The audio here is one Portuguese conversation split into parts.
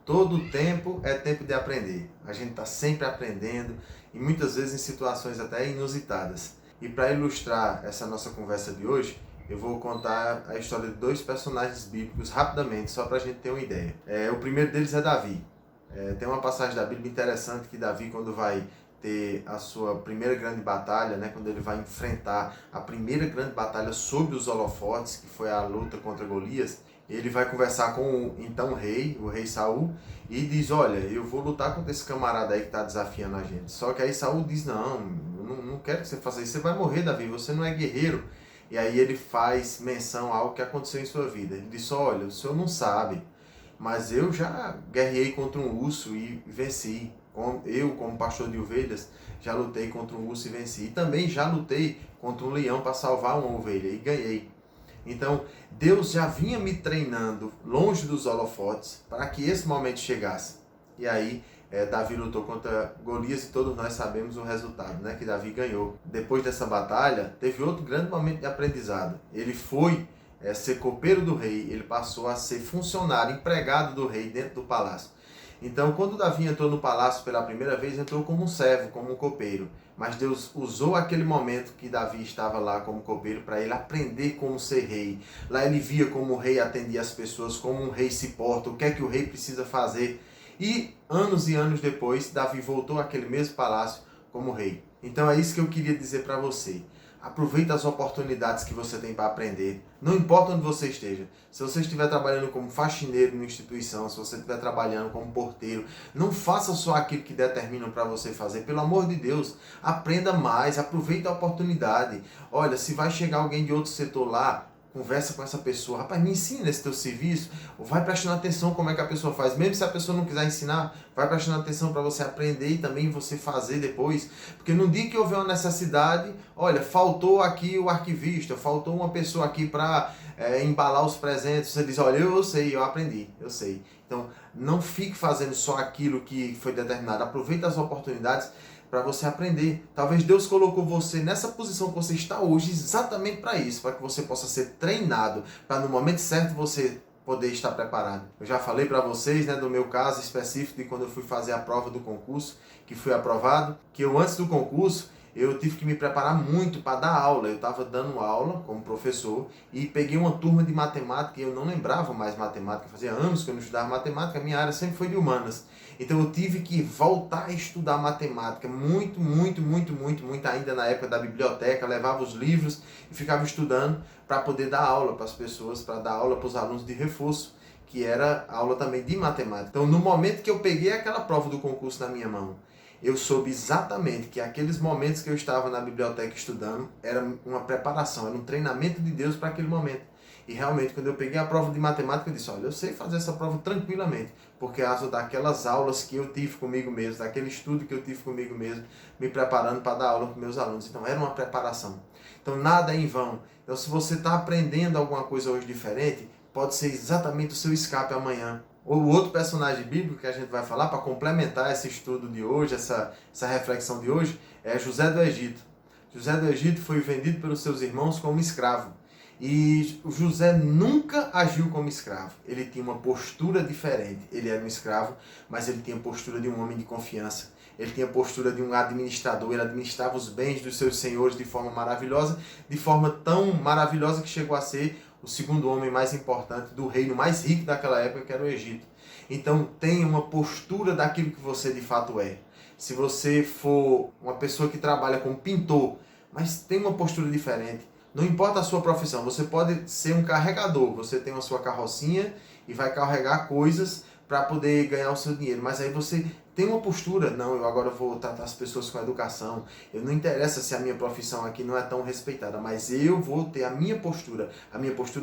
Todo tempo é tempo de aprender. A gente está sempre aprendendo e muitas vezes em situações até inusitadas. E para ilustrar essa nossa conversa de hoje, eu vou contar a história de dois personagens bíblicos rapidamente, só para a gente ter uma ideia. O primeiro deles é Davi. Tem uma passagem da Bíblia interessante que Davi, quando vai ter a sua primeira grande batalha, né, quando ele vai enfrentar a primeira grande batalha sob os holofotes, que foi a luta contra Golias, ele vai conversar com o rei Saul, e diz: olha, eu vou lutar contra esse camarada aí que está desafiando a gente. Só que aí Saul diz: não quero que você faça isso, você vai morrer, Davi, você não é guerreiro. E aí ele faz menção a algo que aconteceu em sua vida. Ele diz: olha, o senhor não sabe, mas eu já guerrei contra um urso e venci. Eu, como pastor de ovelhas, já lutei contra um urso e venci. E também já lutei contra um leão para salvar uma ovelha e ganhei. Então, Deus já vinha me treinando longe dos holofotes para que esse momento chegasse. E aí, Davi lutou contra Golias e todos nós sabemos o resultado, né? Que Davi ganhou. Depois dessa batalha, teve outro grande momento de aprendizado. Ele foi ser copeiro do rei, ele passou a ser funcionário, empregado do rei dentro do palácio. Então, quando Davi entrou no palácio pela primeira vez, entrou como um servo, como um copeiro. Mas Deus usou aquele momento que Davi estava lá como copeiro para ele aprender como ser rei. Lá ele via como o rei atendia as pessoas, como um rei se porta, o que é que o rei precisa fazer. E anos depois, Davi voltou àquele mesmo palácio como rei. Então é isso que eu queria dizer para você. Aproveita as oportunidades que você tem para aprender. Não importa onde você esteja. Se você estiver trabalhando como faxineiro numa instituição, se você estiver trabalhando como porteiro, não faça só aquilo que determinam para você fazer. Pelo amor de Deus, aprenda mais, aproveita a oportunidade. Olha, se vai chegar alguém de outro setor lá, conversa com essa pessoa. Rapaz, me ensina esse teu serviço. Vai prestando atenção como é que a pessoa faz. Mesmo se a pessoa não quiser ensinar, vai prestando atenção para você aprender e também você fazer depois. Porque no dia que houver uma necessidade, olha, faltou aqui o arquivista, faltou uma pessoa aqui para embalar os presentes. Você diz: olha, eu sei, eu aprendi, eu sei. Então, não fique fazendo só aquilo que foi determinado. Aproveite as oportunidades para você aprender. Talvez Deus colocou você nessa posição que você está hoje exatamente para isso, para que você possa ser treinado, para no momento certo você poder estar preparado. Eu já falei para vocês, né, do meu caso específico de quando eu fui fazer a prova do concurso, que fui aprovado, que eu antes do concurso eu tive que me preparar muito para dar aula. Eu estava dando aula como professor e peguei uma turma de matemática e eu não lembrava mais matemática. Fazia anos que eu não estudava matemática, a minha área sempre foi de humanas. Então eu tive que voltar a estudar matemática, muito ainda na época da biblioteca, levava os livros e ficava estudando para poder dar aula para as pessoas, para dar aula para os alunos de reforço, que era aula também de matemática. Então no momento que eu peguei aquela prova do concurso na minha mão, eu soube exatamente que aqueles momentos que eu estava na biblioteca estudando era uma preparação, era um treinamento de Deus para aquele momento. E realmente, quando eu peguei a prova de matemática, eu disse: olha, eu sei fazer essa prova tranquilamente, porque é causa daquelas aulas que eu tive comigo mesmo, daquele estudo que eu tive comigo mesmo, me preparando para dar aula para meus alunos. Então, era uma preparação. Então, nada é em vão. Então, se você está aprendendo alguma coisa hoje diferente, pode ser exatamente o seu escape amanhã. Ou o outro personagem bíblico que a gente vai falar, para complementar esse estudo de hoje, essa reflexão de hoje, é José do Egito. José do Egito foi vendido pelos seus irmãos como escravo. E o José nunca agiu como escravo. Ele tinha uma postura diferente. Ele era um escravo, mas ele tinha a postura de um homem de confiança. Ele tinha a postura de um administrador. Ele administrava os bens dos seus senhores de forma maravilhosa, de forma tão maravilhosa que chegou a ser o segundo homem mais importante do reino mais rico daquela época, que era o Egito. Então tenha uma postura daquilo que você de fato é. Se você for uma pessoa que trabalha como pintor, mas tem uma postura diferente, não importa a sua profissão, você pode ser um carregador, você tem a sua carrocinha e vai carregar coisas para poder ganhar o seu dinheiro, mas aí você tem uma postura: não, eu agora vou tratar as pessoas com educação, eu não interessa se a minha profissão aqui não é tão respeitada, mas eu vou ter a minha postura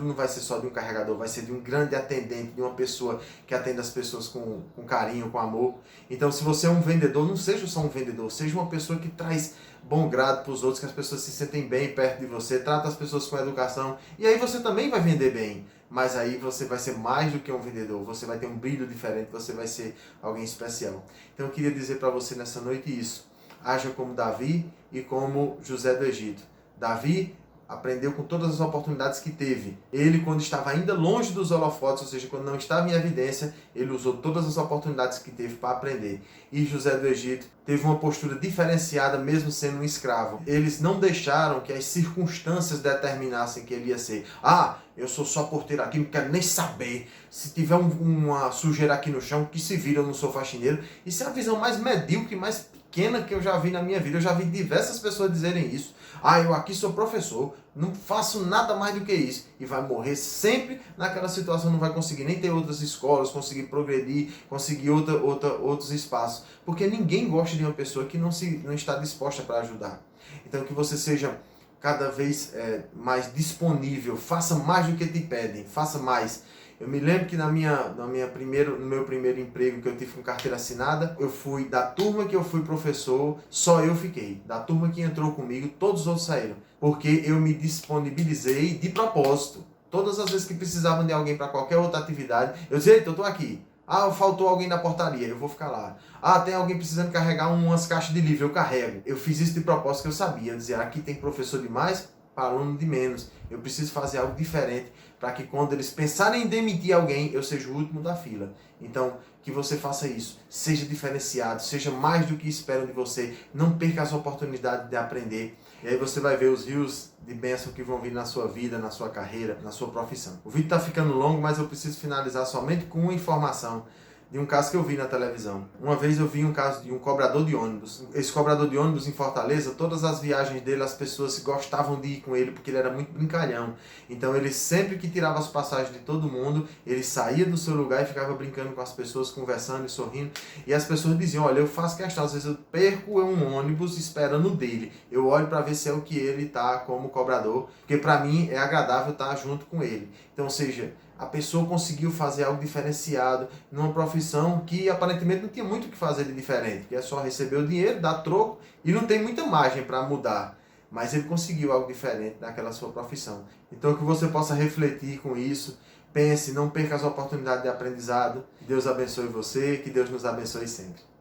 não vai ser só de um carregador, vai ser de um grande atendente, de uma pessoa que atende as pessoas com carinho, com amor. Então, se você é um vendedor, não seja só um vendedor, seja uma pessoa que traz bom grado para os outros, que as pessoas se sentem bem perto de você, trata as pessoas com educação, e aí você também vai vender bem. Mas aí você vai ser mais do que um vendedor, você vai ter um brilho diferente, você vai ser alguém especial. Então eu queria dizer para você nessa noite isso: haja como Davi e como José do Egito. Davi aprendeu com todas as oportunidades que teve. Ele, quando estava ainda longe dos holofotes, ou seja, quando não estava em evidência, ele usou todas as oportunidades que teve para aprender. E José do Egito teve uma postura diferenciada mesmo sendo um escravo. Eles não deixaram que as circunstâncias determinassem que ele ia ser. Ah, eu sou só porteiro aqui, não quero nem saber. Se tiver uma sujeira aqui no chão, que se vira, eu não sou faxineiro. Isso é a visão mais medíocre, mais pequena que eu já vi na minha vida. Eu já vi diversas pessoas dizerem isso. Ah, eu aqui sou professor, não faço nada mais do que isso. E vai morrer sempre naquela situação, não vai conseguir nem ter outras escolas, conseguir progredir, conseguir outros espaços. Porque ninguém gosta de uma pessoa que não está disposta para ajudar. Então que você seja cada vez mais disponível, faça mais do que te pedem, faça mais. Eu me lembro que no meu primeiro emprego que eu tive com carteira assinada, eu fui da turma que eu fui professor, só eu fiquei. Da turma que entrou comigo, todos os outros saíram. Porque eu me disponibilizei de propósito. Todas as vezes que precisavam de alguém para qualquer outra atividade, eu dizia, eita, eu estou aqui. Ah, faltou alguém na portaria, eu vou ficar lá. Ah, tem alguém precisando carregar umas caixas de livro, eu carrego. Eu fiz isso de propósito que eu sabia. Eu dizia, aqui tem professor de mais para aluno de menos. Eu preciso fazer algo diferente para que quando eles pensarem em demitir alguém, eu seja o último da fila. Então, que você faça isso. Seja diferenciado, seja mais do que esperam de você. Não perca as oportunidades de aprender. E aí você vai ver os rios de bênção que vão vir na sua vida, na sua carreira, na sua profissão. O vídeo está ficando longo, mas eu preciso finalizar somente com uma informação de um caso que eu vi na televisão. Uma vez eu vi um caso de um cobrador de ônibus. Esse cobrador de ônibus em Fortaleza, todas as viagens dele, as pessoas gostavam de ir com ele porque ele era muito brincalhão. Então ele sempre que tirava as passagens de todo mundo, ele saía do seu lugar e ficava brincando com as pessoas, conversando e sorrindo. E as pessoas diziam, olha, eu faço questão, às vezes eu perco um ônibus esperando o dele. Eu olho para ver se é o que ele tá como cobrador, porque para mim é agradável estar junto com ele. Então, ou seja, a pessoa conseguiu fazer algo diferenciado numa profissão que aparentemente não tinha muito o que fazer de diferente, que é só receber o dinheiro, dar troco e não tem muita margem para mudar. Mas ele conseguiu algo diferente naquela sua profissão. Então que você possa refletir com isso, pense, não perca as oportunidades de aprendizado. Que Deus abençoe você, que Deus nos abençoe sempre.